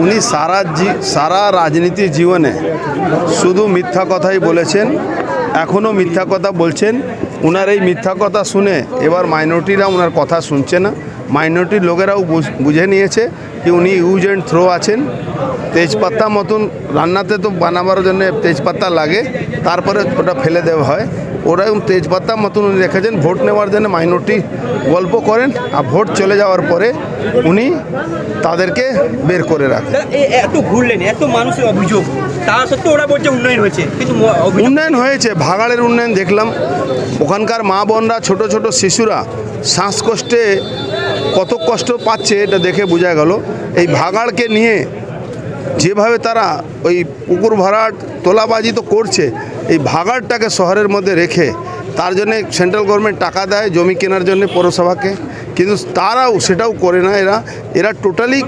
উনি সারা রাজনীতি জীবনে শুধু মিথ্যা কথাই বলেছেন, এখনও মিথ্যা কথা বলছেন। উনার এই মিথ্যা কথা শুনে এবার মাইনরিটিরা ওনার কথা শুনছে না। মাইনরিটির লোকেরাও বুঝে নিয়েছে যে উনি ইউজ অ্যান্ড থ্রো আছেন। তেজপাতা মতন রান্নাতে তো বানাবার জন্য তেজপাতা লাগে, তারপরে ওটা ফেলে দেওয়া হয়। ওরকম তেজপাতা মতন উনি রেখেছেন ভোট নেওয়ার জন্য। মাইনরিটি গল্প করেন আর ভোট চলে যাওয়ার পরে উনি তাদেরকে বের করে রাখেন। এত ঘুরলেন, এত মানুষের অভিযোগ, তা সত্ত্বেও ওরা বলছে উন্নয়ন হয়েছে, কিন্তু উন্নয়ন হয়েছে, ভাগাড়ের উন্নয়ন দেখলাম। ওখানকার মা বোনরা, ছোট ছোট শিশুরা শ্বাসকষ্টে কত কষ্ট পাচ্ছে এটা দেখে বোঝা গেল। এই ভাগাড়কে নিয়ে যেভাবে তারা ওই পুকুর ভরাট তোলাবাজি তো করছে, এই ভাগাড়টাকে শহরের মধ্যে রেখে তার জন্য সেন্ট্রাল গভর্নমেন্ট টাকা দেয় জমি কেনার জন্য পৌরসভাকে, কিন্তু তারাও সেটাও করে না। এরা টোটালি